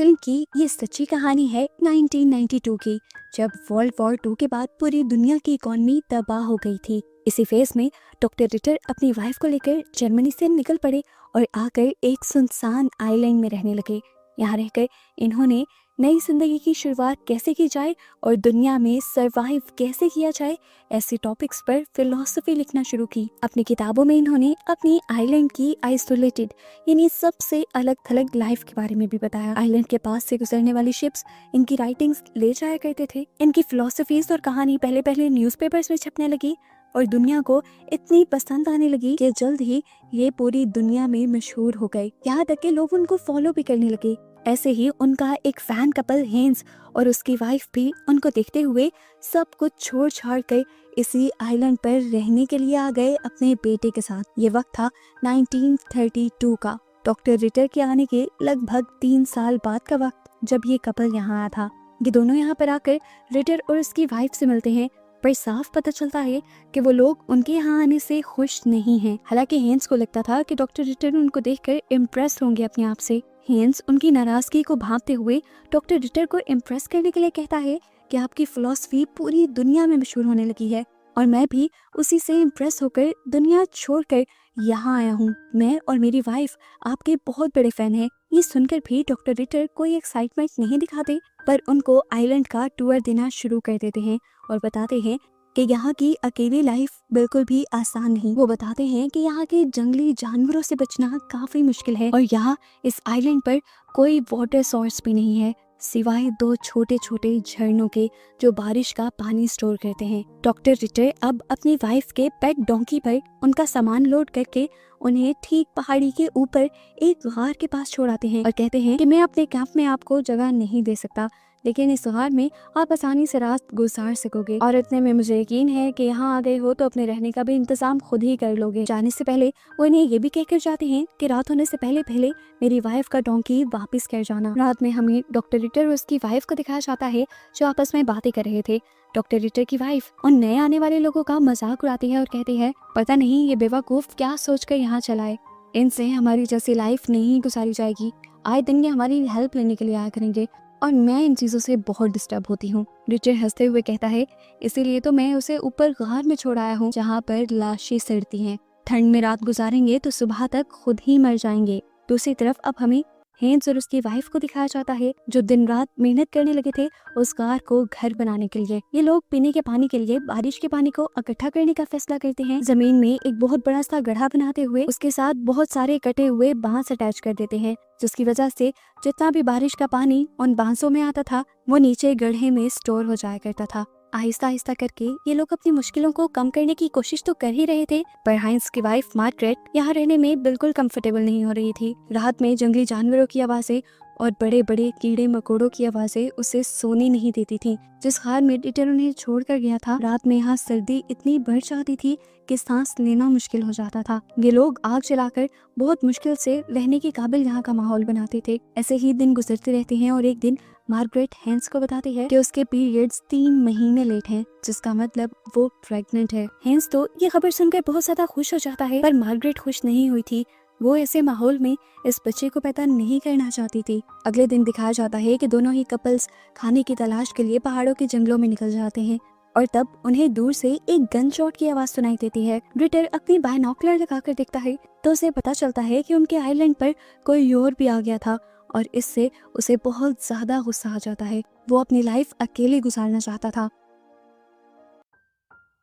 Film की ये सच्ची कहानी है 1992 की, जब वर्ल्ड वॉर 2 के बाद पूरी दुनिया की इकॉनमी तबाह हो गई थी। इसी फेज में डॉक्टर रिटर अपनी वाइफ को लेकर जर्मनी से निकल पड़े और आकर एक सुनसान आइलैंड में रहने लगे। यहाँ रहकर इन्होंने नई जिंदगी की शुरुआत कैसे की जाए और दुनिया में सरवाइव कैसे किया जाए, ऐसे टॉपिक्स पर फिलॉसफी लिखना शुरू की। अपनी किताबों में इन्होंने अपनी आइलैंड की आइसोलेटेड यानी सबसे अलग थलग लाइफ के बारे में भी बताया। आइलैंड के पास से गुजरने वाली शिप्स इनकी राइटिंग्स ले जाया करते थे। इनकी फिलॉसफीज और कहानी पहले पहले न्यूज़पेपर्स में छपने लगी और दुनिया को इतनी पसंद आने लगी कि जल्द ही ये पूरी दुनिया में मशहूर हो गए। यहाँ तक कि लोग उनको फॉलो भी करने लगे। ऐसे ही उनका एक फैन कपल हेंस और उसकी वाइफ भी उनको देखते हुए सब कुछ छोड़ छाड़ कर इसी आइलैंड पर रहने के लिए आ गए अपने बेटे के साथ। ये वक्त था 1932 का। डॉक्टर रिटर के आने के लगभग 3 साल बाद का वक्त, जब ये कपल यहाँ आया था। ये दोनों यहाँ पर आकर रिटर और उसकी वाइफ से मिलते हैं, पर साफ पता चलता है कि वो लोग उनके यहाँ आने से खुश नहीं हैं। हालांकि हेंस को लगता था कि डॉक्टर रिटर उनको देखकर इम्प्रेस होंगे अपने आप से। हेंस उनकी नाराजगी को भांपते हुए डॉक्टर रिटर को इम्प्रेस करने के लिए कहता है कि आपकी फिलॉसफी पूरी दुनिया में मशहूर होने लगी है और मैं भी उसी से इम्प्रेस होकर दुनिया छोड़कर यहाँ आया हूँ। मैं और मेरी वाइफ आपके बहुत बड़े फैन हैं। ये सुनकर भी डॉक्टर रिटर कोई एक्साइटमेंट नहीं दिखाते, पर उनको आइलैंड का टूर देना शुरू कर देते हैं और बताते हैं कि यहाँ की अकेली लाइफ बिल्कुल भी आसान नहीं। वो बताते हैं कि यहाँ के जंगली जानवरों से बचना काफी मुश्किल है और यहाँ इस आइलैंड पर कोई वाटर सोर्स भी नहीं है सिवाय 2 छोटे छोटे झरनों के जो बारिश का पानी स्टोर करते हैं। डॉक्टर रिटर अब अपनी वाइफ के पेट डोंकी पर उनका सामान लोड करके उन्हें ठीक पहाड़ी के ऊपर एक गार के पास छोड़ाते हैं और कहते हैं कि मैं अपने कैंप में आपको जगह नहीं दे सकता, लेकिन इस गार में आप आसानी से रात गुजार सकोगे और इतने में मुझे यकीन है कि यहाँ आ गए हो तो अपने रहने का भी इंतजाम खुद ही कर लोगे। जाने से पहले वो इन्हें ये भी कहकर जाते हैं कि रात होने से पहले पहले मेरी वाइफ का डोंकी वापस कर जाना। रात में हमें डॉक्टर रिटर और उसकी वाइफ को दिखाया जाता है जो आपस में बातें कर रहे थे। डॉक्टर रिटर की वाइफ उन नए आने वाले लोगों का मजाक उड़ाती है और कहती है, पता नहीं ये बेवकूफ क्या सोचकर यहाँ चलाए, इनसे हमारी जैसी लाइफ नहीं गुजारी जाएगी। आए दिन ये हमारी हेल्प लेने के लिए आया करेंगे और मैं इन चीज़ों से बहुत डिस्टर्ब होती हूँ। रिचर्ड हंसते हुए कहता है, इसीलिए तो मैं उसे ऊपर गार में छोड़ आया हूँ जहाँ पर लाशें सड़ती हैं। ठंड में रात गुजारेंगे तो सुबह तक खुद ही मर जाएंगे। दूसरी तरफ अब हमें हेंस और उसकी वाइफ को दिखाया जाता है जो दिन रात मेहनत करने लगे थे उस गार को घर बनाने के लिए। ये लोग पीने के पानी के लिए बारिश के पानी को इकट्ठा करने का फैसला करते हैं। जमीन में एक बहुत बड़ा सा गड्ढा बनाते हुए उसके साथ बहुत सारे कटे हुए बांस अटैच कर देते हैं, जिसकी वजह से जितना भी बारिश का पानी उन बांसों में आता था वो नीचे गड्ढे में स्टोर हो जाया करता था। आहिस्ता आहिस्ता करके ये लोग अपनी मुश्किलों को कम करने की कोशिश तो कर ही रहे थे, पर हाइंस की वाइफ मार्गरेट यहाँ रहने में बिल्कुल कंफर्टेबल नहीं हो रही थी। रात में जंगली जानवरों की आवाजें और बड़े बड़े कीड़े मकोड़ों की आवाजें उसे सोने नहीं देती थी। जिस गार में रिटर उन्हें छोड़ कर गया था, रात में यहाँ सर्दी इतनी बढ़ जाती थी कि सांस लेना मुश्किल हो जाता था। ये लोग आग जलाकर बहुत मुश्किल से रहने के काबिल यहाँ का माहौल बनाते थे। ऐसे ही दिन गुजरते रहते हैं और एक दिन मार्गरेट हेंस को बताती है कि उसके पीरियड्स 3 महीने लेट हैं, जिसका मतलब वो प्रेग्नेंट है। हेंस तो ये खबर सुनकर बहुत ज्यादा खुश हो जाता है, पर मार्गरेट खुश नहीं हुई थी। वो ऐसे माहौल में इस बच्चे को पैदा नहीं करना चाहती थी। अगले दिन दिखाया जाता है कि दोनों ही कपल्स खाने की तलाश के लिए पहाड़ों के जंगलों में निकल जाते हैं और तब उन्हें दूर से एक गन शॉट की आवाज सुनाई देती है। रिटर अपनी बायनॉकुलर लगाकर देखता है तो उसे पता चलता है कि उनके आइलैंड पर कोई और भी आ गया था और इससे उसे बहुत ज्यादा गुस्सा आ जाता है। वो अपनी लाइफ अकेले गुजारना चाहता था।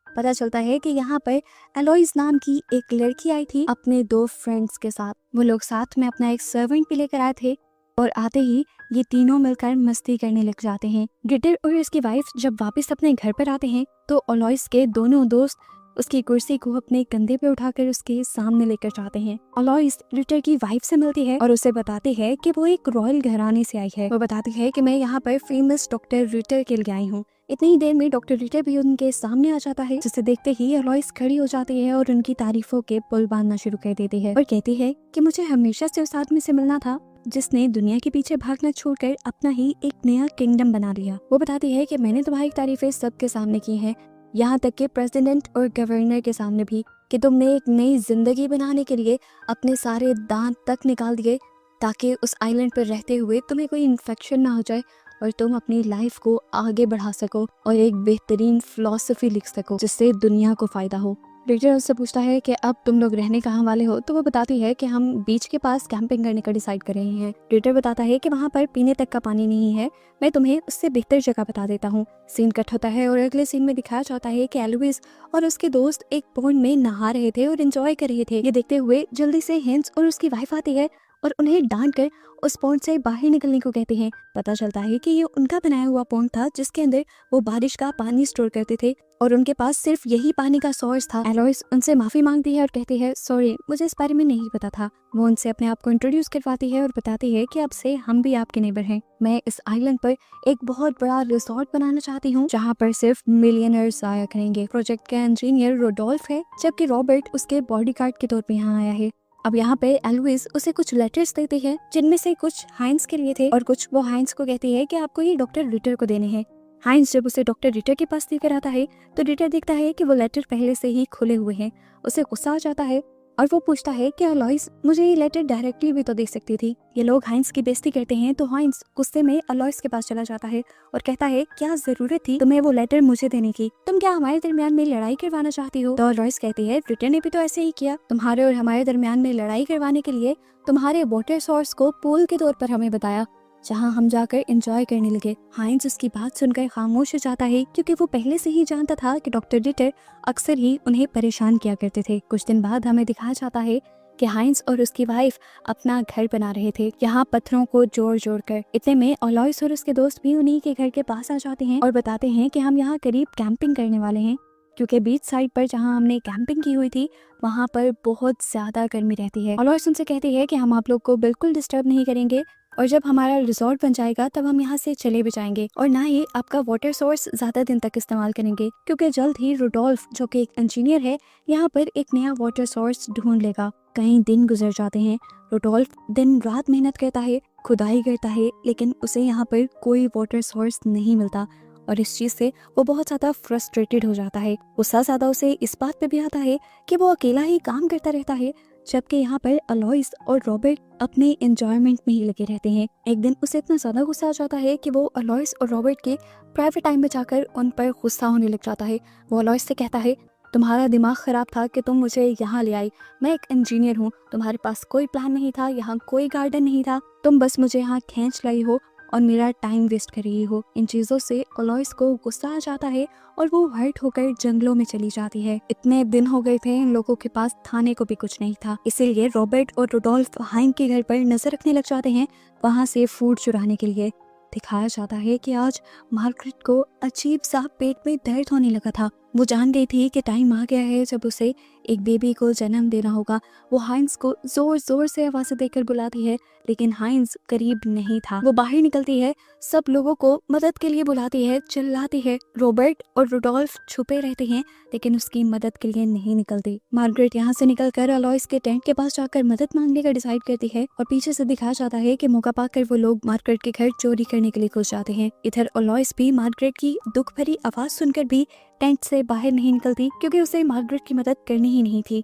पता चलता है कि यहाँ पर एलोइस नाम की एक लड़की आई थी अपने 2 फ्रेंड्स के साथ। वो लोग साथ में अपना एक सर्वेंट भी लेकर आए थे और आते ही ये तीनों मिलकर मस्ती करने लग जाते हैं। रिटर और उसकी वाइफ जब वापस अपने घर पर आते हैं तो एलोइस के दोनों दोस्त उसकी कुर्सी को अपने कंधे पे उठाकर उसके सामने लेकर जाते हैं। एलोइस रिटर की वाइफ से मिलती है और उसे बताती है कि वो एक रॉयल घराने से आई है। वो बताती है कि मैं यहाँ पर फेमस डॉक्टर रिटर के लिए आई हूँ। इतनी ही देर में डॉक्टर रिटर भी उनके सामने आ जाता है, जिसे देखते ही एलोइस खड़ी हो जाती है और उनकी तारीफों के पुल बांधना शुरू कर देती है और कहती है कि मुझे हमेशा से उस आदमी से मिलना था जिसने दुनिया के पीछे भागना छोड़कर अपना ही एक नया किंगडम बना लिया। वो बताती है कि मैंने तुम्हारी तारीफें सबके सामने की हैं, यहाँ तक कि प्रेसिडेंट और गवर्नर के सामने भी, कि तुमने एक नई जिंदगी बनाने के लिए अपने सारे दांत तक निकाल दिए ताकि उस आइलैंड पर रहते हुए तुम्हें कोई इन्फेक्शन ना हो जाए और तुम अपनी लाइफ को आगे बढ़ा सको और एक बेहतरीन फिलॉसफी लिख सको जिससे दुनिया को फ़ायदा हो। रिटर उससे पूछता है कि अब तुम लोग रहने कहाँ वाले हो, तो वो बताती है कि हम बीच के पास कैंपिंग करने का डिसाइड कर रहे हैं। रिटर बताता है कि वहाँ पर पीने तक का पानी नहीं है, मैं तुम्हें उससे बेहतर जगह बता देता हूँ। सीन कट होता है और अगले सीन में दिखाया जाता है कि एलोइस और उसके दोस्त एक पॉन्ड में नहा रहे थे और एंजॉय कर रहे थे। ये देखते हुए जल्दी से हैंस और उसकी वाइफ आती है और उन्हें डांट कर उस पॉन्ड से बाहर निकलने को कहते हैं। पता चलता है कि ये उनका बनाया हुआ पॉन्ड था जिसके अंदर वो बारिश का पानी स्टोर करते थे और उनके पास सिर्फ यही पानी का सोर्स था। एलोइस उनसे माफी मांगती है और कहती है सॉरी, मुझे इस बारे में नहीं पता था। वो उनसे अपने आप को इंट्रोड्यूस करवाती है और बताती है कि अब से हम भी आपके नेबर हैं। मैं इस आइलैंड पर एक बहुत बड़ा रिसोर्ट बनाना चाहती हूँ जहाँ पर सिर्फ मिलियनर्स आया करेंगे। प्रोजेक्ट का इंजीनियर रोडोल्फ है जबकि रॉबर्ट उसके बॉडीगार्ड के तौर पे यहाँ आया है। अब यहाँ पे एलोइस उसे कुछ लेटर्स देती है जिनमें से कुछ हाइंस के लिए थे और कुछ वो हाइंस को कहती है कि आपको ये डॉक्टर रिटर को देने हैं। हाइंस जब उसे डॉक्टर रिटर के पास लेकर आता है तो रिटर देखता है कि वो लेटर पहले से ही खुले हुए हैं। उसे गुस्सा आ जाता है और वो पूछता है कि अलोइस मुझे ये लेटर डायरेक्टली भी तो दे सकती थी। ये लोग हाइंस की बेइज्जती करते हैं तो हाइंस गुस्से में अलोइस के पास चला जाता है और कहता है क्या जरूरत थी तुम्हें वो लेटर मुझे देने की, तुम क्या हमारे दरमियान में लड़ाई करवाना चाहती हो। तो अलोइस कहती है रिटर ने भी तो ऐसे ही किया, तुम्हारे और हमारे दरमियान में लड़ाई करवाने के लिए तुम्हारे वाटर सोर्स को पूल के तौर पर हमें बताया जहां हम जाकर एंजॉय करने लगे। हाइंस उसकी बात सुनकर खामोश हो जाता है क्योंकि वो पहले से ही जानता था कि डॉक्टर रिटर अक्सर ही उन्हें परेशान किया करते थे। कुछ दिन बाद हमें दिखाया जाता है कि हाइंस और उसकी वाइफ अपना घर बना रहे थे यहाँ पत्थरों को जोड़ जोड़ कर। इतने में अलोइस और उसके दोस्त भी उन्हीं के घर के पास आ जाते हैं और बताते हैं कि हम यहाँ करीब कैंपिंग करने वाले हैं क्योंकि बीच साइड पर जहाँ हमने कैंपिंग की हुई थी वहाँ पर बहुत ज्यादा गर्मी रहती है। अलोइस उनसे कहती है कि हम आप लोग को बिल्कुल डिस्टर्ब नहीं करेंगे और जब हमारा रिजॉर्ट बन जाएगा तब हम यहाँ से चले भी जाएंगे और ना ही आपका वाटर सोर्स ज्यादा दिन तक इस्तेमाल करेंगे क्योंकि जल्द ही रोडोल्फ जो कि एक इंजीनियर है यहाँ पर एक नया वाटर सोर्स ढूंढ लेगा। कई दिन गुजर जाते हैं। रोडोल्फ दिन रात मेहनत करता है, खुदाई करता है, लेकिन उसे यहाँ पर कोई वाटर सोर्स नहीं मिलता और इस चीज से वो बहुत ज्यादा फ्रस्ट्रेटेड हो जाता है। गुस्सा ज्यादा उसे इस बात पे भी आता है कि वो अकेला ही काम करता रहता है जबकि यहाँ पर अलोइस और रॉबर्ट अपने एंजॉयमेंट में ही लगे रहते हैं। एक दिन उसे इतना ज्यादा गुस्सा आ जाता है कि वो अलोइस और रॉबर्ट के प्राइवेट टाइम में जाकर उन पर गुस्सा होने लग जाता है। वो अलोइस से कहता है तुम्हारा दिमाग खराब था कि तुम मुझे यहाँ ले आई, मैं एक इंजीनियर हूँ, तुम्हारे पास कोई प्लान नहीं था, यहाँ कोई गार्डन नहीं था, तुम बस मुझे यहाँ खींच लाई हो और मेरा टाइम वेस्ट कर रही हो। इन चीजों से अलोइस को गुस्सा आ जाता है और वो हर्ट होकर जंगलों में चली जाती है। इतने दिन हो गए थे इन लोगों के पास खाने को भी कुछ नहीं था, इसीलिए रॉबर्ट और रोडोल्फ हाइन के घर पर नजर रखने लग जाते हैं वहां से फूड चुराने के लिए। दिखाया जाता है कि आज मार्गरेट को अजीब सा पेट में दर्द होने लगा था। वो जान गई थी कि टाइम आ गया है जब उसे एक बेबी को जन्म देना होगा। वो हाइंस को जोर जोर से आवाज़ें देकर बुलाती है लेकिन हाइंस करीब नहीं था। वो बाहर निकलती है, सब लोगों को मदद के लिए बुलाती है, चिल्लाती है। रॉबर्ट और रोडोल्फ छुपे रहते हैं लेकिन उसकी मदद के लिए नहीं निकलते। मार्गरेट यहाँ से निकलकर अलोइस के टेंट के पास जाकर मदद मांगने का डिसाइड करती है और पीछे से दिखाया जाता है कि मौका पाकर वो लोग मार्गरेट के घर चोरी करने के लिए घुस जाते हैं। इधर अलोइस भी मार्गरेट की दुख भरी आवाज सुनकर भी टेंट से बाहर नहीं निकलती क्योंकि उसे मार्गरेट की मदद करनी ही नहीं थी।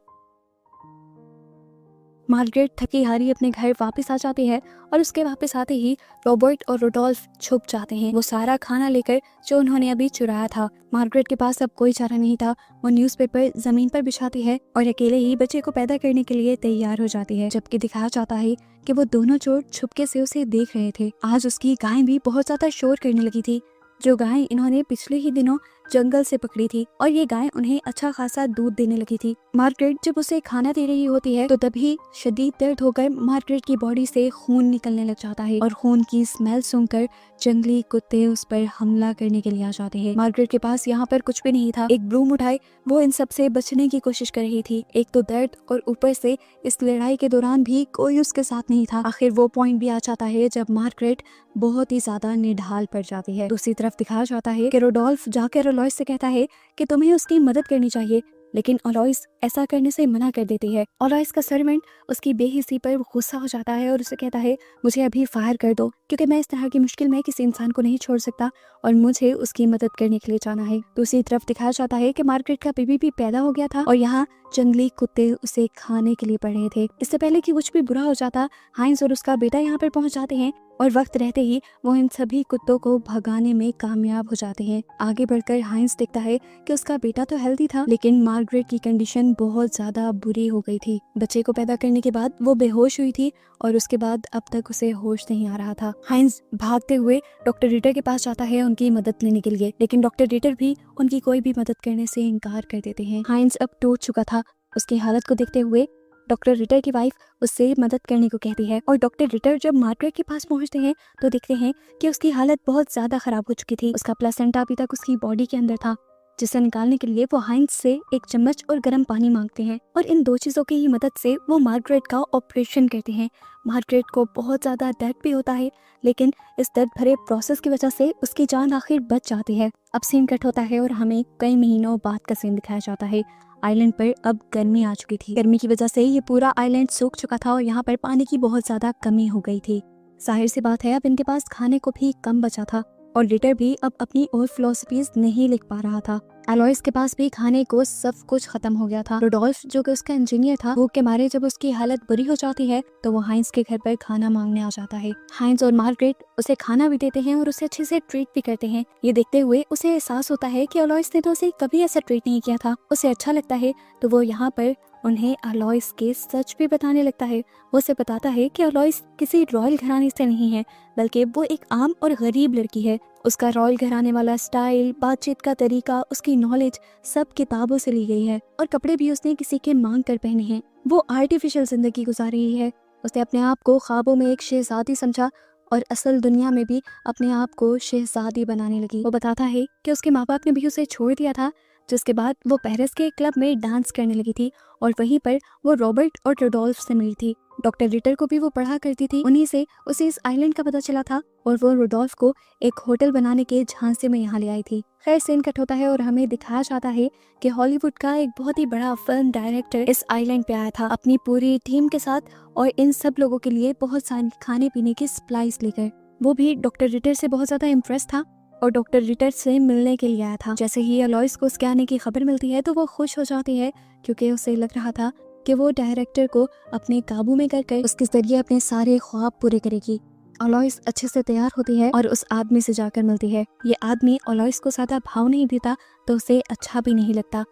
मार्गरेट थकी हारी अपने घर वापस आ जाती है और उसके वापस आते ही रॉबर्ट और रोडोल्फ छुप जाते हैं वो सारा खाना लेकर जो उन्होंने अभी चुराया था। मार्गरेट के पास अब कोई चारा नहीं था। वो न्यूज़पेपर जमीन पर बिछाती है और अकेले ही बच्चे को पैदा करने के लिए तैयार हो जाती है। जबकि दिखाया जाता है कि वो दोनों चोर छुपके से उसे देख रहे थे। आज उसकी गाय भी बहुत ज्यादा शोर करने लगी थी, जो गाय इन्होंने पिछले ही दिनों जंगल से पकड़ी थी और ये गाय उन्हें अच्छा खासा दूध देने लगी थी। मार्गरेट जब उसे खाना दे रही होती है तो तभी शदीद दर्द होकर मार्गरेट की बॉडी से खून निकलने लग जाता है और खून की स्मेल सुनकर जंगली कुत्ते उस पर हमला करने के लिए आ जाते हैं। मार्गरेट के पास यहाँ पर कुछ भी नहीं था। एक ब्रूम उठाए वो इन सब से बचने की कोशिश कर रही थी। एक तो दर्द और ऊपर से इस लड़ाई के दौरान भी कोई उसके साथ नहीं था। आखिर वो पॉइंट भी आ जाता है जब मार्गरेट बहुत ही ज्यादा निढाल पड़ जाती है। दूसरी तरफ दिखाया जाता है कि रोडोल्फ जाकर अलोइस से कहता है कि तुम्हें उसकी मदद करनी चाहिए लेकिन अलोइस ऐसा करने से मना कर देती है। अलोइस का सर्वेंट उसकी बेहिसी पर गुस्सा हो जाता है और उसे कहता है मुझे अभी फायर कर दो, क्योंकि मैं इस तरह की मुश्किल में किसी इंसान को नहीं छोड़ सकता और मुझे उसकी मदद करने के लिए जाना है। दूसरी तरफ दिखाया जाता है कि मार्garet का बेबी भी पैदा हो गया था और यहाँ जंगली कुत्ते उसे खाने के लिए पड़ रहे थे। इससे पहले कि कुछ भी बुरा हो जाता, हाइंस और उसका बेटा यहाँ पर पहुंच जाते हैं और वक्त रहते ही वो इन सभी कुत्तों को भगाने में कामयाब हो जाते हैं। आगे बढ़कर हाइंस देखता है कि उसका बेटा तो हेल्दी था, लेकिन मार्garet की कंडीशन बहुत ज्यादा बुरी हो गई थी। बच्चे को पैदा करने के बाद वो बेहोश हुई थी और उसके बाद अब तक उसे होश नहीं आ रहा था। हाइंस भागते हुए डॉक्टर रिटर के पास जाता है उनकी मदद लेने के लिए, लेकिन डॉक्टर रिटर भी उनकी कोई भी मदद करने से इनकार कर देते हैं। हाइंस अब टूट चुका था। उसकी हालत को देखते हुए डॉक्टर रिटर की वाइफ उससे मदद करने को कहती है और डॉक्टर रिटर जब मार्garet के पास पहुंचते हैं तो देखते हैं कि उसकी हालत बहुत ज्यादा खराब हो चुकी थी। उसका प्लेसेंटा अभी तक उसकी बॉडी के अंदर था, जिसे निकालने के लिए वो हाइंस से एक चम्मच और गर्म पानी मांगते हैं और इन दो चीजों की ही मदद से वो मार्garet का ऑपरेशन करते हैं। मार्garet को बहुत ज्यादा दर्द भी होता है, लेकिन इस दर्द भरे प्रोसेस की वजह से उसकी जान आखिर बच जाती है। अब सीन कट होता है और हमें कई महीनों बाद का सीन दिखाया जाता है। आइलैंड पर अब गर्मी आ चुकी थी। गर्मी की वजह से ये पूरा आइलैंड सूख चुका था और यहाँ पर पानी की बहुत ज्यादा कमी हो गई थी। जाहिर सी बात है अब इनके पास खाने को भी कम बचा था और रिटर भी अब अपनी और फिलोसफीज नहीं लिख पा रहा था। एलोइस के पास भी खाने को सब कुछ खत्म हो गया था। रोडोल्फ जो कि उसका इंजीनियर था, भूख के मारे जब उसकी हालत बुरी हो जाती है तो वो हाइंस के घर पर खाना मांगने आ जाता है। हाइंस और मार्garet उसे खाना भी देते हैं और उसे अच्छे से ट्रीट भी करते हैं। ये देखते हुए उसे एहसास होता है कि एलोइस ने तो उसे कभी ऐसा ट्रीट नहीं किया था। उसे अच्छा लगता है तो वो यहाँ पर उन्हें एलोइस के सच भी बताने लगता है। वो उसे बताता है कि एलोइस किसी रॉयल घराने से नहीं है, बल्कि वो एक आम और गरीब लड़की है। उसका रॉयल घराने वाला स्टाइल, बातचीत का तरीका, उसकी नॉलेज सब किताबों से ली गई है और कपड़े भी उसने किसी के मांग कर पहने हैं। वो आर्टिफिशियल जिंदगी गुजार रही है। उसने अपने आप को ख्वाबों में एक शहजादी समझा और असल दुनिया में भी अपने आप को शहजादी बनाने लगी। वो बताता है कि उसके माँ बाप ने भी उसे छोड़ दिया था, जिसके बाद वो पेरिस के क्लब में डांस करने लगी थी और वहीं पर वो रॉबर्ट और रोडोल्फ से मिली थी। डॉक्टर रिटर को भी वो पढ़ा करती थी, उन्हीं से उसे इस आइलैंड का पता चला था और वो रोडोल्फ को एक होटल बनाने के झांसे में यहाँ ले आई थी। खैर सीन कट होता है और हमें दिखाया जाता है कि हॉलीवुड का एक बहुत ही बड़ा फिल्म डायरेक्टर इस आइलैंड पे आया था अपनी पूरी टीम के साथ और इन सब लोगों के लिए बहुत सारी खाने पीने की सप्लाईज लेकर। वो भी डॉक्टर रिटर से बहुत ज्यादा इम्प्रेस था और डॉक्टर रिटर से मिलने के लिए आया था। जैसे ही एलोइस को उसके आने की खबर मिलती है तो वो खुश हो जाती है, क्योंकि उसे लग रहा था कि वो डायरेक्टर को अपने काबू में कर उसके जरिए अपने सारे ख्वाब पूरे करेगी। एलोइस अच्छे से तैयार होती है और उस आदमी से जाकर मिलती है। ये आदमी एलोइस को ज्यादा भाव नहीं देता तो उसे अच्छा भी नहीं लगता।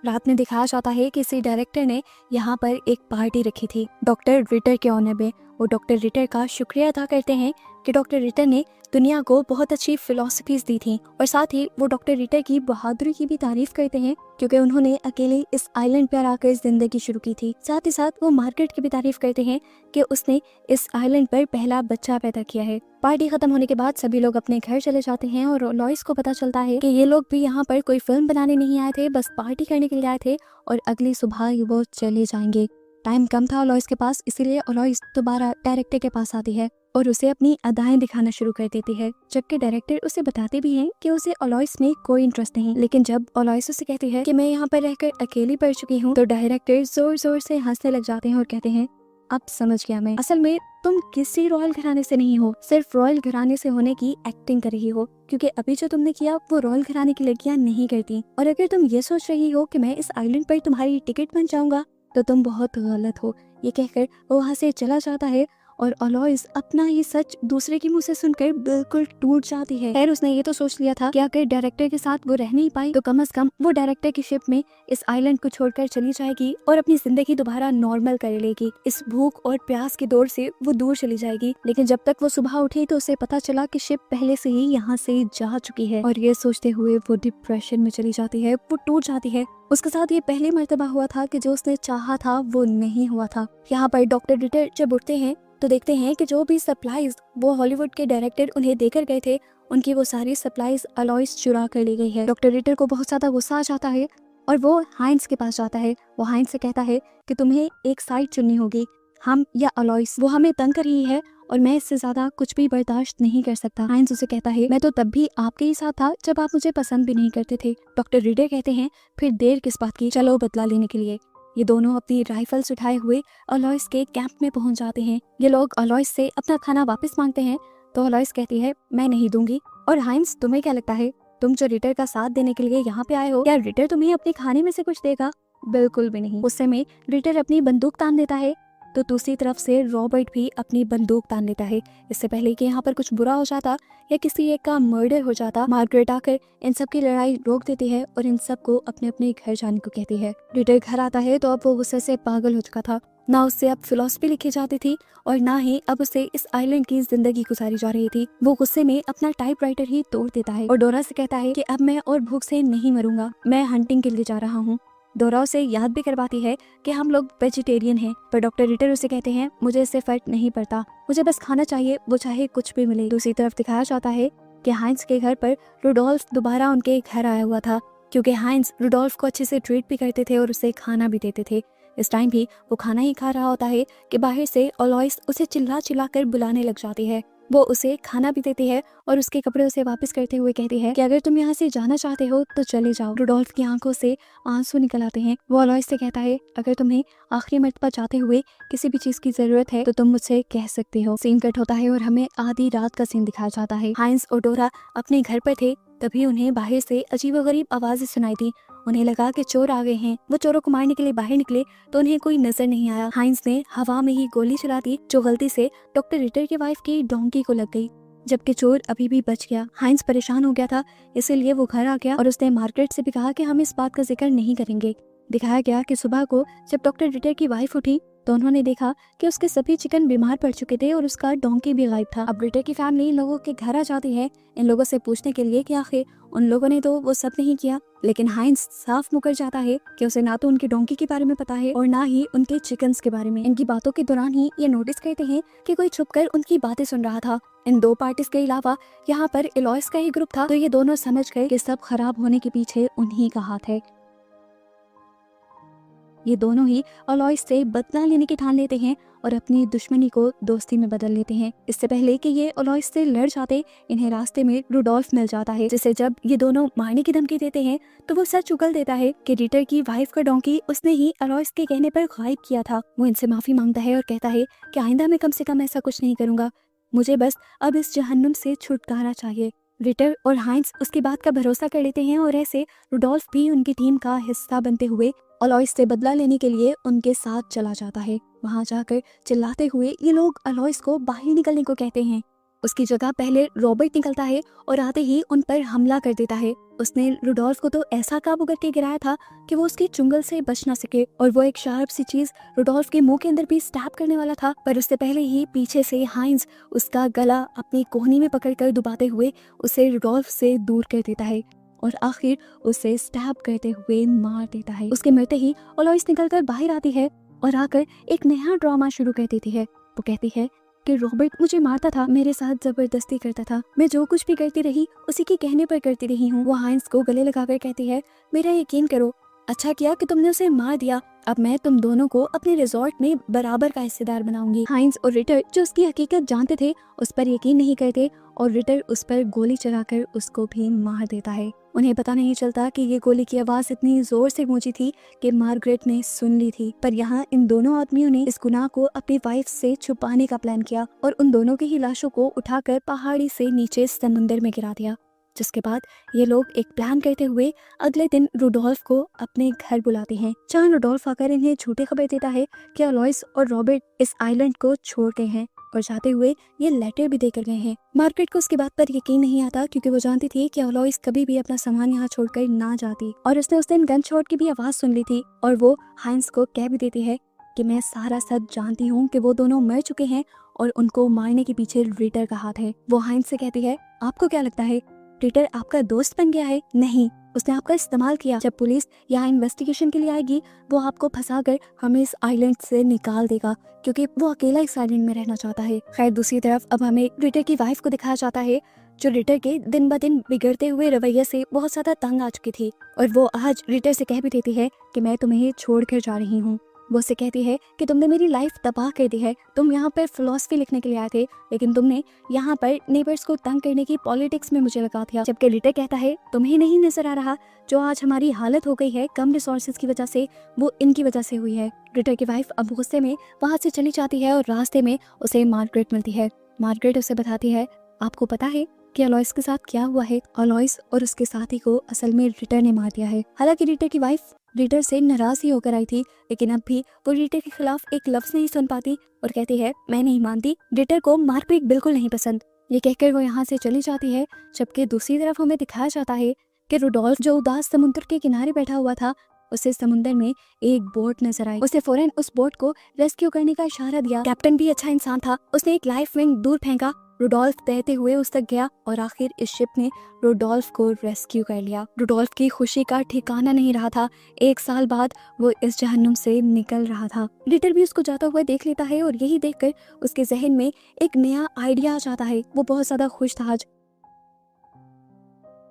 रात में दिखाया जाता है कि इसी डायरेक्टर ने यहाँ पर एक पार्टी रखी थी डॉक्टर रिटर के ऑनर में। वो डॉक्टर रिटर का शुक्रिया अदा करते हैं कि डॉक्टर रिटर ने दुनिया को बहुत अच्छी फिलोसफीज दी थी और साथ ही वो डॉक्टर रिटर की बहादुरी की भी तारीफ करते हैं, क्योंकि उन्होंने अकेले इस आइलैंड पर आकर जिंदगी शुरू की थी। साथ ही साथ वो मार्garet की भी तारीफ करते हैं कि उसने इस आइलैंड पर पहला बच्चा पैदा किया है। पार्टी खत्म होने के बाद सभी लोग अपने घर चले जाते हैं और एलोइस को पता चलता है कि ये लोग भी यहाँ पर कोई फिल्म बनाने नहीं आए थे, बस पार्टी करने के लिए आए थे और अगली सुबह वो चले जाएंगे। टाइम कम था एलोइस के पास, इसीलिए एलोइस दोबारा डायरेक्टर के पास आती है और उसे अपनी अदाएं दिखाना शुरू कर देती है, जबकि डायरेक्टर उसे बताते भी हैं कि उसे एलोइस में कोई इंटरेस्ट नहीं। लेकिन जब एलोइस उसे कहती है कि मैं यहाँ पर रहकर अकेली पड़ चुकी हूँ, तो डायरेक्टर जोर जोर से हंसने लग जाते हैं और कहते हैं अब समझ गया मैं, असल में तुम किसी रॉयल घराने से नहीं हो, सिर्फ रॉयल घराने से होने की एक्टिंग कर रही हो, क्योंकि अभी जो तुमने किया वो रॉयल घराने की लड़कियां नहीं करती। और अगर तुम ये सोच रही हो कि मैं इस आइलैंड पर तुम्हारी टिकट बन जाऊंगा तो तुम बहुत गलत हो। ये कहकर वो वहाँ से चला जाता है और एलोइस अपना ये सच दूसरे के मुंह से सुनकर बिल्कुल टूट जाती है। खैर उसने ये तो सोच लिया था कि अगर डायरेक्टर के साथ वो रह नहीं पाई तो कम से कम वो डायरेक्टर की शिप में इस आइलैंड को छोड़कर चली जाएगी और अपनी जिंदगी दोबारा नॉर्मल कर लेगी। इस भूख और प्यास की दौर से वो दूर चली जाएगी। लेकिन जब तक वो सुबह उठी तो उसे पता चला कि शिप पहले से ही यहाँ से जा चुकी है और ये सोचते हुए वो डिप्रेशन में चली जाती है, वो टूट जाती है। उसके साथ ये पहली मर्तबा हुआ था कि जो उसने चाहा था वो नहीं हुआ था। यहाँ पर डॉक्टर रिटर जब उठते हैं तो देखते हैं कि जो भी सप्लाईज वो हॉलीवुड के डायरेक्टर उन्हें देकर गए थे, उनकी वो सारी सप्लाईज एलोइस चुरा कर ले गई है। डॉक्टर रिटर को बहुत ज्यादा गुस्सा आ जाता है और वो हाइंस के पास जाता है। वो हाइंस से कहता है कि तुम्हें एक साइड चुननी होगी, हम या एलोइस। वो हमें तंग कर रही है और मैं इससे ज्यादा कुछ भी बर्दाश्त नहीं कर सकता। हाइंस उसे कहता है, मैं तो तब भी आपके ही साथ था जब आप मुझे पसंद भी नहीं करते थे। डॉक्टर रिटर कहते हैं, फिर देर किस बात की, चलो बदला लेने के लिए। ये दोनों अपनी राइफल्स उठाए हुए अलोइस के कैंप में पहुंच जाते हैं। ये लोग अलोइस से अपना खाना वापस मांगते हैं तो अलोइस कहती है, मैं नहीं दूंगी। और हाइंस, तुम्हें क्या लगता है, तुम जो रिटर का साथ देने के लिए यहाँ पे आए हो, क्या रिटर तुम्हें अपने खाने में से कुछ देगा? बिल्कुल भी नहीं। उस समय रिटर अपनी बंदूक तान देता है तो दूसरी तरफ से रॉबर्ट भी अपनी बंदूक तान लेता है। इससे पहले कि यहाँ पर कुछ बुरा हो जाता या किसी एक का मर्डर हो जाता, मार्गरेट आकर इन सब की लड़ाई रोक देती है और इन सब को अपने अपने घर जाने को कहती है। रिटर घर आता है तो अब वो गुस्से से पागल हो चुका था। ना उससे अब फिलॉसफी लिखी जाती थी और ना ही अब उसे इस आइलैंड की जिंदगी गुजारी जा रही थी। वो गुस्से में अपना टाइपराइटर ही तोड़ देता है और डोरा से कहता है कि अब मैं और भूख से नहीं मरूंगा, मैं हंटिंग के लिए जा रहा हूँ। डोरा उसे याद भी करवाती है कि हम लोग वेजिटेरियन हैं, पर डॉक्टर रिटर उसे कहते हैं, मुझे इससे फर्क नहीं पड़ता, मुझे बस खाना चाहिए, वो चाहे कुछ भी मिले। दूसरी तरफ दिखाया जाता है कि हाइंस के घर पर रुडोल्फ दोबारा उनके घर आया हुआ था, क्योंकि हाइंस रुडोल्फ को अच्छे से ट्रीट भी करते थे और उसे खाना भी देते थे। इस टाइम भी वो खाना ही खा रहा होता है कि बाहर से अलोइस उसे चिल्ला चिल्ला कर बुलाने लग जाती है। वो उसे खाना भी देती है और उसके कपड़े उसे वापस करते हुए कहती है कि अगर तुम यहाँ से जाना चाहते हो तो चले जाओ। रुडोल्फ की आंखों से आंसू निकल आते हैं। वो अलोइस से कहता है, अगर तुम्हें आखिरी मर्तबा जाते हुए किसी भी चीज की जरूरत है तो तुम मुझसे कह सकते हो। सीन कट होता है और हमें आधी रात का सीन दिखाया जाता है। हाइंस और डोरा अपने घर पर थे, तभी उन्हें बाहर से अजीबोगरीब आवाजें सुनाई दी। उन्हें लगा कि चोर आ गए हैं। वो चोरों को मारने के लिए बाहर निकले तो उन्हें कोई नजर नहीं आया। हाइंस ने हवा में ही गोली चला दी जो गलती से डॉक्टर रिटर की वाइफ की डोंकी को लग गई, जबकि चोर अभी भी बच गया। हाइंस परेशान हो गया था, इसीलिए वो घर आ गया और उसने मार्गरेट से भी कहा कि हम इस बात का जिक्र नहीं करेंगे। दिखाया गया कि सुबह को जब डॉक्टर रिटर की वाइफ उठी तो उन्होंने देखा कि उसके सभी चिकन बीमार पड़ चुके थे और उसका डोंकी भी गायब था। अब रिटर की फैमिली इन लोगों के घर आ जाती है इन लोगों से पूछने के लिए कि आखिर उन लोगों ने तो वो सब नहीं किया, लेकिन हाइंस साफ मुकर जाता है कि उसे ना तो उनके डोंकी के बारे में पता है और ना ही उनके चिकन्स के बारे में। इनकी बातों के दौरान ही ये नोटिस करते हैं कि कोई छुपकर उनकी बातें सुन रहा था। इन दो पार्टीज के अलावा यहाँ पर एलोइस का ही ग्रुप था, तो ये दोनों समझ गए कि सब खराब होने के पीछे उन्हीं का हाथ है। ये दोनों ही अलोइस से बदला लेने की ठान लेते हैं और अपनी दुश्मनी को दोस्ती में बदल लेते हैं। इससे पहले कि ये अलोइस से लड़ जाते, इन्हें रास्ते में रुडोल्फ मिल जाता है, जिसे जब ये दोनों मारने की धमकी देते हैं तो वो सच उगल देता है कि रिटर की वाइफ का डोंकी उसने ही अलोइस के कहने पर गायब किया था। वो इनसे माफी मांगता है और कहता है कि आइंदा मैं कम से कम ऐसा कुछ नहीं करूंगा, मुझे बस अब इस जहन्नुम से छुटकारा चाहिए। रिटर और हाइंस उसकी बात का भरोसा कर लेते हैं और ऐसे रुडोल्फ भी उनकी टीम का हिस्सा बनते हुए अलोइस से बदला लेने के लिए उनके साथ चला जाता है। वहां जाकर चिल्लाते हुए ये लोग अलोइस को बाहर निकलने को कहते हैं। उसकी जगह पहले रॉबर्ट निकलता है और आते ही उन पर हमला कर देता है। उसने रुडोल्फ को तो ऐसा काबू करके गिराया था कि वो उसकी चुंगल से बच ना सके और वो एक शार्प सी चीज रुडोल्फ के मुंह के अंदर भी स्टैब करने वाला था, पर उससे पहले ही पीछे से हाइंस उसका गला अपनी कोहनी में पकड़कर दुबाते हुए उसे रुडोल्फ से दूर कर देता है और आखिर उसे स्टैब करते हुए मार देता है। उसके मरते ही अलोइस निकलकर बाहर आती है और आकर एक नया ड्रामा शुरू कर देती है। वो कहती है कि रॉबर्ट मुझे मारता था, मेरे साथ जबरदस्ती करता था, मैं जो कुछ भी करती रही उसी के कहने पर करती रही हूँ। वो हाइंस को गले लगाकर कहती है, मेरा यकीन करो, अच्छा किया कि तुमने उसे मार दिया, अब मैं तुम दोनों को अपने रिजॉर्ट में बराबर का हिस्सेदार बनाऊंगी। हाइंस और रिटर जो उसकी हकीकत जानते थे उस पर यकीन नहीं करते और रिटर उस पर गोली चलाकर उसको भी मार देता है। उन्हें पता नहीं चलता कि ये गोली की आवाज इतनी जोर से गूंजी थी कि मार्गरेट ने सुन ली थी, पर यहाँ इन दोनों आदमियों ने इस गुनाह को अपनी वाइफ से छुपाने का प्लान किया और उन दोनों की ही लाशों को उठाकर पहाड़ी से नीचे समुंदर में गिरा दिया। जिसके बाद ये लोग एक प्लान करते हुए अगले दिन रुडोल्फ को अपने घर बुलाते हैं, जहाँ रुडोल्फ आकर इन्हें झूठी खबर देता है कि अलोइस और रॉबर्ट इस आइलैंड को छोड़ गए हैं और जाते हुए ये लेटर भी देकर गए हैं। मार्गरेट को उसकी बात पर यकीन नहीं आता क्योंकि वो जानती थी कि अलोइस कभी भी अपना सामान यहाँ छोड़कर ना जाती और उसने उस दिन गन शॉट की भी आवाज सुन ली थी और वो हाइंस को कह भी देती है कि मैं सारा सच जानती हूँ कि वो दोनों मर चुके हैं और उनको मारने के पीछे रिटर का हाथ है। वो हाइंस से कहती है, आपको क्या लगता है रिटर आपका दोस्त बन गया है? नहीं, उसने आपका इस्तेमाल किया। जब पुलिस यहाँ इन्वेस्टिगेशन के लिए आएगी वो आपको फंसाकर हमें इस आइलैंड से निकाल देगा क्योंकि वो अकेला इस आइलैंड में रहना चाहता है। खैर दूसरी तरफ अब हमें रिटर की वाइफ को दिखाया जाता है जो रिटर के दिन ब दिन बिगड़ते हुए रवैये से बहुत ज्यादा तंग आ चुकी थी और वो आज रिटर से कह भी देती है कि मैं तुम्हें छोड़ कर जा रही हूँ। वो उससे कहती है कि तुमने मेरी लाइफ तबाह कर दी है। तुम यहाँ पर फिलॉसफी लिखने के लिए आए थे, लेकिन तुमने यहाँ पर नेबर्स को तंग करने की पॉलिटिक्स में मुझे लगा दिया। जबकि रिटर कहता है तुम्हें नहीं नजर आ रहा जो आज हमारी हालत हो गई है कम रिसोर्सेज की वजह से, वो इनकी वजह से हुई है। रिटर की वाइफ अब गुस्से में वहाँ से चली जाती है और रास्ते में उसे मार्गरेट मिलती है। मार्गरेट उसे बताती है आपको पता है कि अलोइस के साथ क्या हुआ है? अलोइस और उसके साथी को असल में रिटर ने मार दिया है। हालांकि रिटर की वाइफ रिटर से नाराज ही होकर आई थी, लेकिन अब भी वो रिटर के खिलाफ एक लफ्ज नहीं सुन पाती और कहती है मैं नहीं मानती, रिटर को मारपीट बिल्कुल नहीं पसंद। ये कहकर वो यहाँ से चली जाती है। जबकि दूसरी तरफ हमें दिखाया जाता है कि रुडोल्फ जो उदास समुद्र के किनारे बैठा हुआ था, उसे समुद्र में एक बोट नजर आई। उसे फौरन उस बोट को रेस्क्यू करने का इशारा दिया। कैप्टन भी अच्छा इंसान था, उसने एक लाइफ रिंग दूर फेंका। रुडोल्फ तैरते हुए उस तक गया और आखिर इस शिप ने रुडोल्फ को रेस्क्यू कर लिया। रुडोल्फ की खुशी का ठिकाना नहीं रहा था। 1 साल बाद वो इस जहन्नुम से निकल रहा था। रिटर भी उसको जाता हुआ देख लेता है और यही देखकर उसके जहन में एक नया आइडिया आ जाता है। वो बहुत ज्यादा खुश था आज।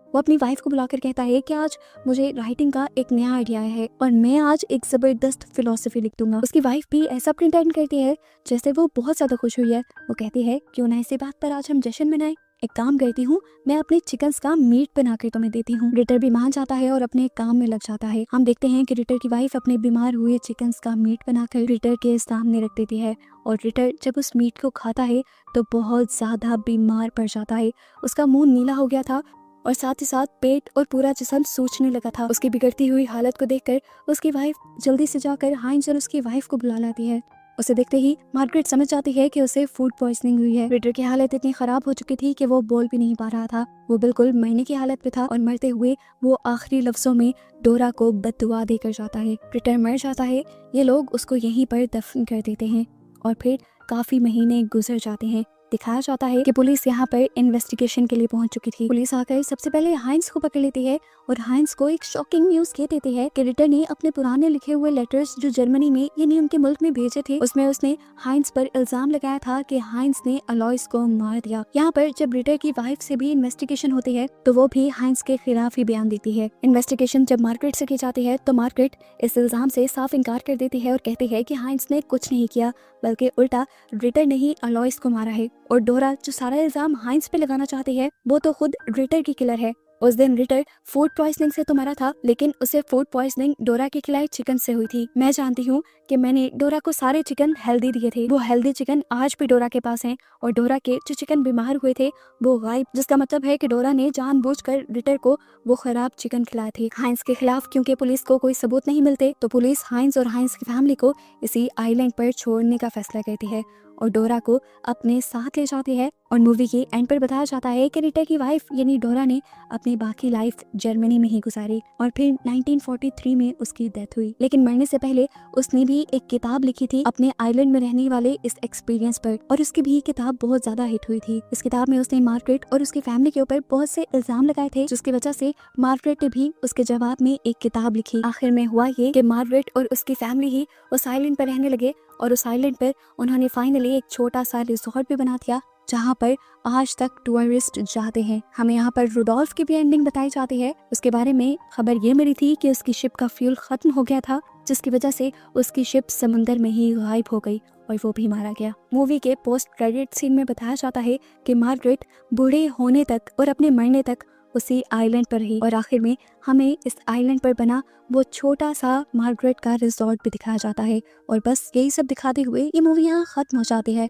वो अपनी वाइफ को बुलाकर कहता है कि आज मुझे राइटिंग का एक नया आइडिया आया है और मैं आज एक जबरदस्त फिलोसफी लिख दूंगा। उसकी वाइफ भी ऐसा प्रिटेंड करती है जैसे वो बहुत ज्यादा खुश हुई है। वो कहती है क्यों ना इसी बात पर आज हम जश्न मनाएं। एक काम करती हूँ, मैं अपने चिकन्स का मीट बनाकर तुम्हें देती हूँ। रिटर भी मान जाता है और अपने काम में लग जाता है। हम देखते हैं कि रिटर की वाइफ अपने बीमार हुए चिकन्स का मीट बनाकर रिटर के सामने रख देती है और रिटर जब उस मीट को खाता है तो बहुत ज्यादा बीमार पड़ जाता है। उसका मुंह नीला हो गया था और साथ ही साथ पेट और पूरा जिस्म सूजने लगा था। उसकी बिगड़ती हुई हालत को देखकर उसकी वाइफ जल्दी से जाकर हाइंस और उसकी वाइफ को बुला लाती है। उसे देखते ही मार्गरेट समझ जाती है कि उसे फूड पॉइजनिंग हुई है। रिटर की हालत इतनी खराब हो चुकी थी कि वो बोल भी नहीं पा रहा था। वो बिल्कुल मरने की हालत में था और मरते हुए वो आखिरी लफ्जों में डोरा को बद्दुआ देकर जाता है। रिटर मर जाता है। ये लोग उसको यहीं पर दफन कर देते हैं और फिर काफी महीने गुजर जाते हैं। दिखाया जाता है कि पुलिस यहाँ पर इन्वेस्टिगेशन के लिए पहुंच चुकी थी। पुलिस आकर सबसे पहले हाइंस को पकड़ लेती है और हाइंस को एक शॉकिंग न्यूज ये देती है कि रिटर ने अपने पुराने लिखे हुए लेटर्स जो जर्मनी में यानी उनके मुल्क में भेजे थे, उसमें उसने हाइंस पर इल्जाम लगाया था कि हाइंस ने अलोइस को मार दिया। यहाँ पर जब रिटर की वाइफ से भी इन्वेस्टिगेशन होती है तो वो भी हाइंस के खिलाफ ही बयान देती है। इन्वेस्टिगेशन जब मार्गरेट से की जाती है तो मार्गरेट इस इल्जाम से साफ इनकार कर देती है और कहती है कि हाइंस ने कुछ नहीं किया, बल्कि उल्टा रिटर ने ही अलोइस को मारा है। और डोरा जो सारा इल्जाम हाइंस पे लगाना चाहती है वो तो खुद रिटर की किलर है। उस दिन रिटर फूड पॉइजनिंग से तो मरा था, लेकिन उसे फूड पॉइजनिंग डोरा के खिलाए चिकन से हुई थी। मैं जानती हूँ कि मैंने डोरा को सारे चिकन हेल्दी दिए थे। वो हेल्दी चिकन आज भी डोरा के पास हैं और डोरा के जो चिकन बीमार हुए थे वो गायब, जिसका मतलब है कि डोरा ने जानबूझकर रिटर को वो खराब चिकन खिलाए थे। हाइंस के खिलाफ क्योंकि पुलिस को कोई सबूत नहीं मिलते तो पुलिस हाइंस और हाइंस की फैमिली को इसी आइलैंड पर छोड़ने का फैसला करती है और डोरा को अपने साथ ले जाती है। और मूवी के एंड पर बताया जाता है कि रिटर की वाइफ यानी डोरा ने अपनी बाकी लाइफ जर्मनी में ही गुजारी और फिर 1943 में उसकी डेथ हुई। लेकिन मरने से पहले उसने भी एक किताब लिखी थी अपने आइलैंड में रहने वाले इस एक्सपीरियंस पर और उसकी भी किताब बहुत ज्यादा हिट हुई थी। इस किताब में उसने मार्गरेट और उसकी फैमिली के ऊपर बहुत से इल्जाम लगाए थे, जिसकी वजह से मार्गरेट ने भी उसके जवाब में एक किताब लिखी। आखिर में हुआ ये कि मार्गरेट और उसकी फैमिली ही उस आइलैंड पर रहने लगे और उस आइलैंड पर उन्होंने फाइनली एक छोटा सा रिजॉर्ट भी बना दिया जहाँ पर आज तक टूरिस्ट जाते हैं। हमें यहाँ पर रुडोल्फ की भी एंडिंग बताई जाती है। उसके बारे में खबर ये मिली थी कि उसकी शिप का फ्यूल खत्म हो गया था, जिसकी वजह से उसकी शिप समुंदर में ही गायब हो गई और वो भी मारा गया। मूवी के पोस्ट क्रेडिट सीन में बताया जाता है कि मार्गरेट बूढ़े होने तक और अपने मरने तक उसी आइलैंड पर रही और आखिर में हमें इस आइलैंड पर बना वो छोटा सा मार्गरेट का रिजॉर्ट भी दिखाया जाता है। और बस यही सब दिखाते हुए ये मूवी यहाँ खत्म हो जाती है।